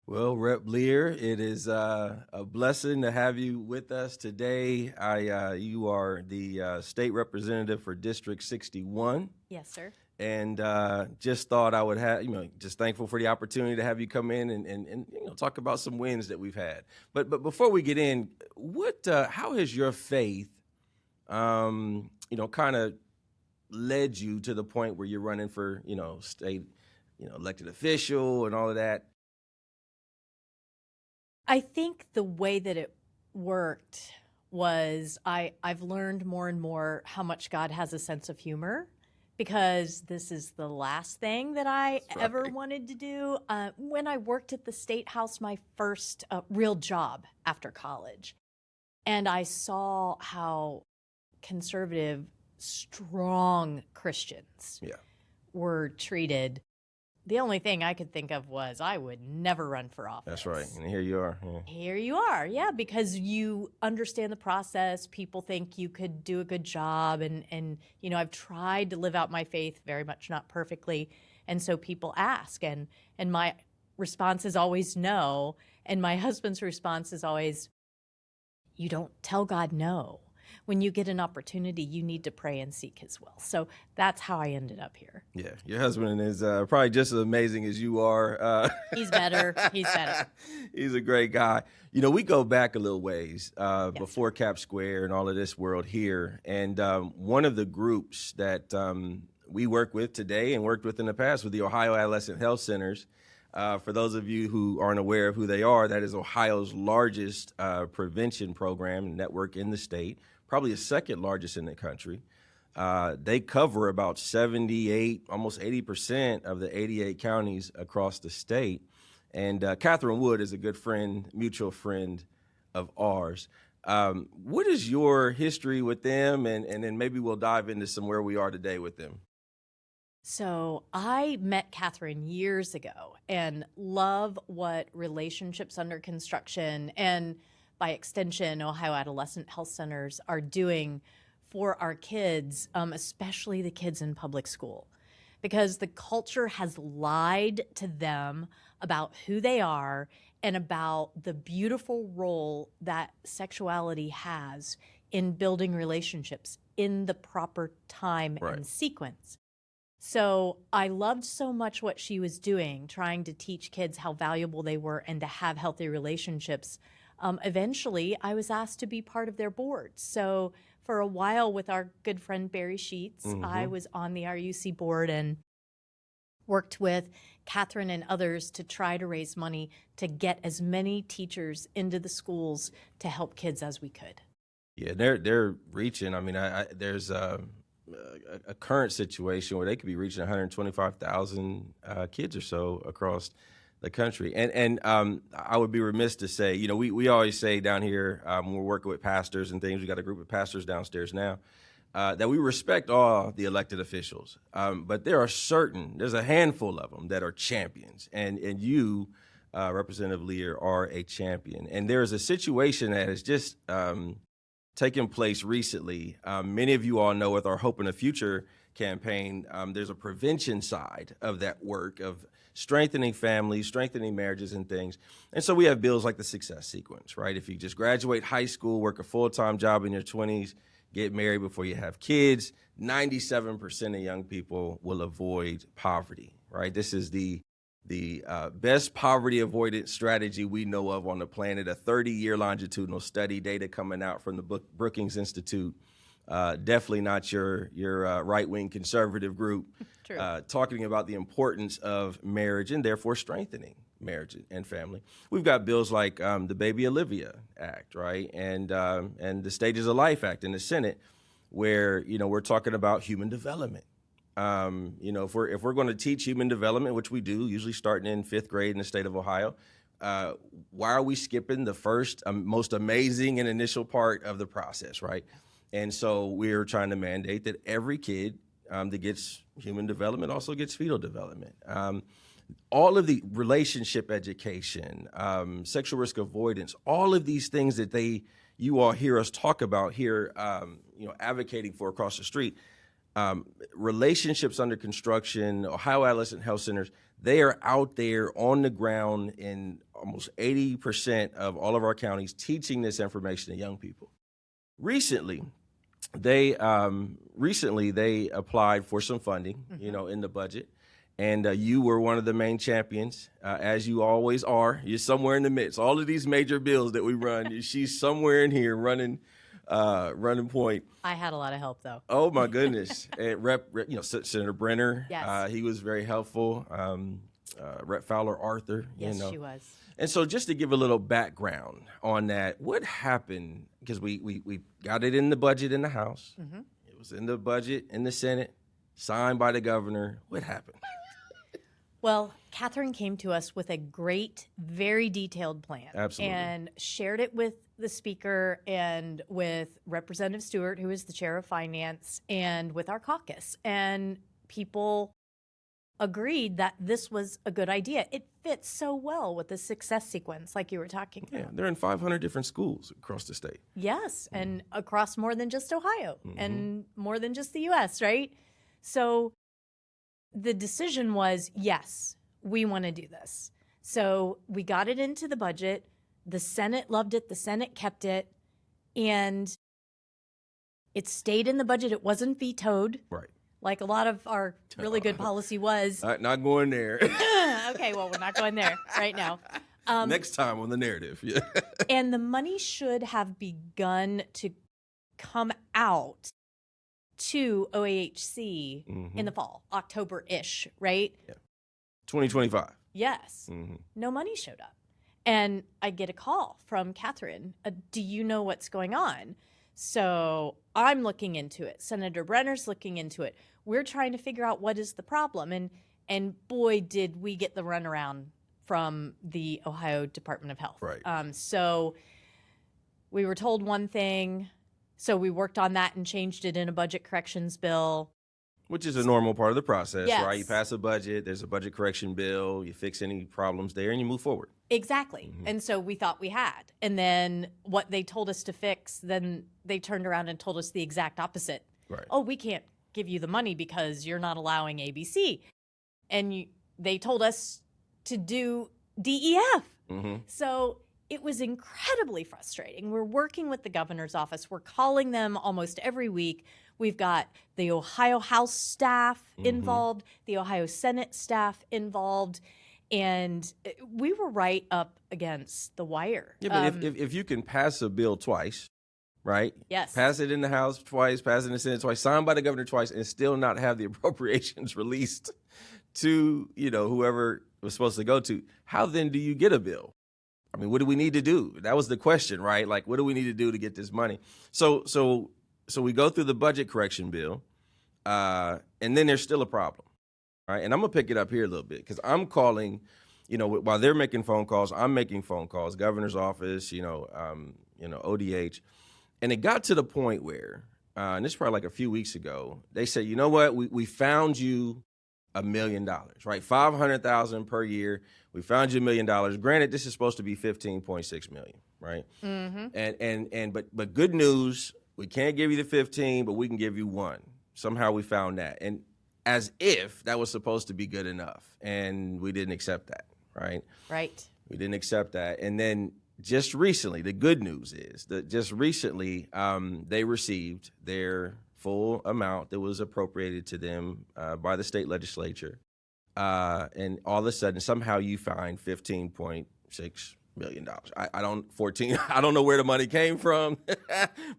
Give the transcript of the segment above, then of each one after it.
Well, Rep Lear, it is a blessing to have you with us today. You are the state representative for District 61, Yes, sir. and just thought I would have, just thankful for the opportunity to have you come in and talk about some wins that we've had. But before we get in, how has your faith, kind of led you to the point where you're running for, state, elected official and all of that? I think the way that it worked was I've learned more and more how much God has a sense of humor because this is the last thing that I That's ever right. wanted to do. When I worked at the State House, my first real job after college, and I saw how conservative, strong Christians Yeah. were treated. The only thing I could think of was I would never run for That's right. office. And here you are. Yeah. Here you are, yeah, because you understand the process. People think you could do a good job, and I've tried to live out my faith very much not perfectly, and so people ask, and my response is always no, and my husband's response is always, you don't tell God no. When you get an opportunity, you need to pray and seek His will. So that's how I ended up here. Yeah. Your husband is probably just as amazing as you are. He's better. He's better. He's a great guy. We go back a little ways Yes, before sir. Cap Square and all of this world here. And one of the groups that we work with today and worked with in the past with the Ohio Adolescent Health Centers. For those of you who aren't aware of who they are, that is Ohio's largest prevention program network in the state, probably the second largest in the country. They cover about 78, almost 80% of the 88 counties across the state. And Catherine Wood is a good friend, mutual friend of ours. What is your history with them? And then maybe we'll dive into some where we are today with them. So I met Catherine years ago and love what relationships under construction and by extension, Ohio Adolescent Health Centers are doing for our kids, especially the kids in public school, because the culture has lied to them about who they are and about the beautiful role that sexuality has in building relationships in the proper time Right. and sequence. So I loved so much what she was doing, trying to teach kids how valuable they were and to have healthy relationships. Eventually, I was asked to be part of their board. So for a while with our good friend Barry Sheets, I was on the RUC board and worked with Catherine and others to try to raise money to get as many teachers into the schools to help kids as we could. Yeah, they're reaching. I mean, there's a current situation where they could be reaching 125,000 kids or so across the country. And I would be remiss to say, we always say down here when we're working with pastors and things, we got a group of pastors downstairs now, that we respect all the elected officials. But there's a handful of them that are champions. And you, Representative Lear, are a champion. And there's a situation that has just taken place recently. Many of you all know with our Hope in the Future campaign, there's a prevention side of that work of strengthening families, strengthening marriages and things. And so we have bills like the Success Sequence, right? If you just graduate high school, work a full-time job in your 20s, get married before you have kids, 97% of young people will avoid poverty, right? This is the best poverty avoidance strategy we know of on the planet, a 30-year longitudinal study, data coming out from the Brookings Institute. Definitely not your right-wing conservative group. True. Talking about the importance of marriage and therefore strengthening marriage and family. We've got bills like the Baby Olivia Act, right, and the Stages of Life Act in the Senate, where we're talking about human development. If we're going to teach human development, which we do, usually starting in 5th grade in the state of Ohio, why are we skipping the first, most amazing and initial part of the process, right? And so we're trying to mandate that every kid that gets human development also gets fetal development. All of the relationship education, sexual risk avoidance, all of these things that you all hear us talk about here, advocating for across the street. relationships under construction, Ohio Adolescent Health Centers, they are out there on the ground in almost 80% of all of our counties teaching this information to young people. Recently, they applied for some funding, in the budget, and you were one of the main champions, as you always are. You're somewhere in the midst. All of these major bills that we run, she's somewhere in here running point. I had a lot of help, though. Oh my goodness! Senator Brenner, Yes. he was very helpful. Rep. Fowler Arthur, Yes, she was. And so, just to give a little background on that, what happened? Because we got it in the budget in the House, it was in the budget in the Senate, signed by the governor. What happened? Well, Catherine came to us with a great, very detailed plan. Absolutely. And shared it with the speaker and with Representative Stewart, who is the chair of finance, and with our caucus. And people agreed that this was a good idea. It fits so well with the success sequence, like you were talking about. Yeah, they're in 500 different schools across the state. Yes, and across more than just Ohio and more than just the U.S., right? So the decision was, yes, we want to do this. So we got it into the budget. The Senate loved it. The Senate kept it. And it stayed in the budget. It wasn't vetoed. Right. Like a lot of our really good policy was. Not going there. Okay, well, we're not going there right now. Next time on the narrative. Yeah. And the money should have begun to come out to OAHC in the fall, October-ish, right? Yeah. 2025. Yes. No money showed up. And I get a call from Catherine. Do you know what's going on? So I'm looking into it. Senator Brenner's looking into it. We're trying to figure out what is the problem. And boy, did we get the runaround from the Ohio Department of Health. Right. So we were told one thing. So we worked on that and changed it in a budget corrections bill. Which is a normal part of the process, Yes. right? You pass a budget, there's a budget correction bill, you fix any problems there, and you move forward. Exactly. And so we thought we had. And then what they told us to fix, then they turned around and told us the exact opposite. Right. Oh, we can't give you the money because you're not allowing ABC. And they told us to do DEF. So it was incredibly frustrating. We're working with the governor's office. We're calling them almost every week. We've got the Ohio House staff involved, the Ohio Senate staff involved, and we were right up against the wire. Yeah, but if you can pass a bill twice, right? Yes. Pass it in the House twice, pass it in the Senate twice, signed by the governor twice, and still not have the appropriations released to, whoever it was supposed to go to, how then do you get a bill? I mean, what do we need to do? That was the question, right? Like, what do we need to do to get this money? So we go through the budget correction bill, and then there's still a problem, right? And I'm gonna pick it up here a little bit because I'm calling, while they're making phone calls, I'm making phone calls, governor's office, ODH, and it got to the point where, and this is probably like a few weeks ago, they said, you know what, we found you $1 million, right? $500,000 per year. We found you $1 million. Granted, this is supposed to be $15.6 million, right? But good news. We can't give you the 15, but we can give you 1. Somehow we found that. And as if that was supposed to be good enough. And we didn't accept that, right? Right. We didn't accept that. And then just recently, the good news is that just recently they received their full amount that was appropriated to them by the state legislature. And all of a sudden, somehow you find $15.6 million. I don't know where the money came from.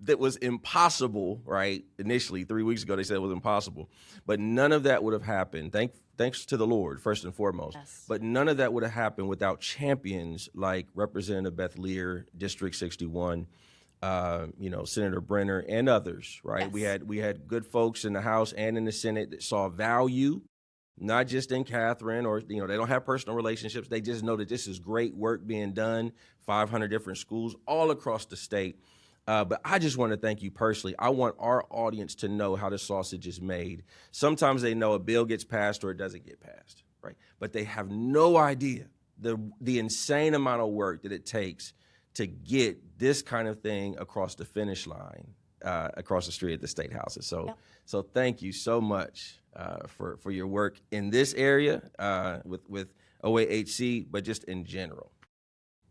That was impossible, right? Initially, 3 weeks ago, they said it was impossible. But none of that would have happened, thanks to the Lord, first and foremost. Yes. But none of that would have happened without champions like Representative Beth Lear, District 61, Senator Brenner, and others, right? Yes. We had good folks in the House and in the Senate that saw value, not just in Catherine, or, they don't have personal relationships. They just know that this is great work being done, 500 different schools all across the state. But I just want to thank you personally. I want our audience to know how the sausage is made. Sometimes they know a bill gets passed or it doesn't get passed, right? But they have no idea the insane amount of work that it takes to get this kind of thing across the finish line. across the street at the state houses. So, Yep. so thank you so much for your work in this area with OAHC, but just in general.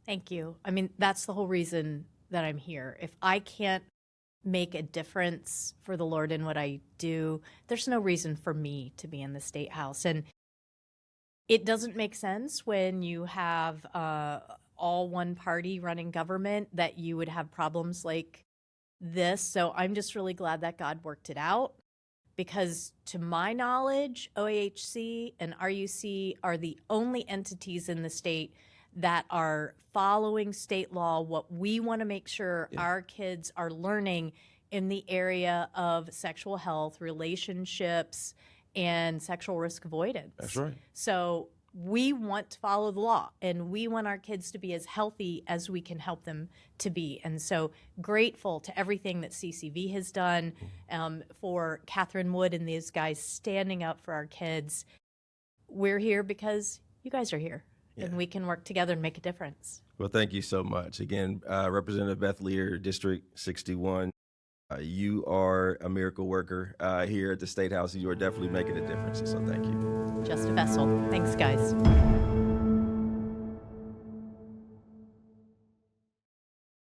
Thank you. I mean, that's the whole reason that I'm here. If I can't make a difference for the Lord in what I do, there's no reason for me to be in the State House. And it doesn't make sense when you have all one party running government that you would have problems like this. So I'm just really glad that God worked it out, because to my knowledge, OAHC and RUC are the only entities in the state that are following state law, what we want to make sure our kids are learning in the area of sexual health, relationships, and sexual risk avoidance. That's right. So we want to follow the law, and we want our kids to be as healthy as we can help them to be. And so grateful to everything that CCV has done, for Catherine Wood and these guys standing up for our kids. We're here because you guys are here. Yeah. And we can work together and make a difference. Well, thank you so much. Again, Representative Beth Lear, District 61. You are a miracle worker here at the State House, and you are definitely making a difference. So thank you. Just a vessel. Thanks, guys.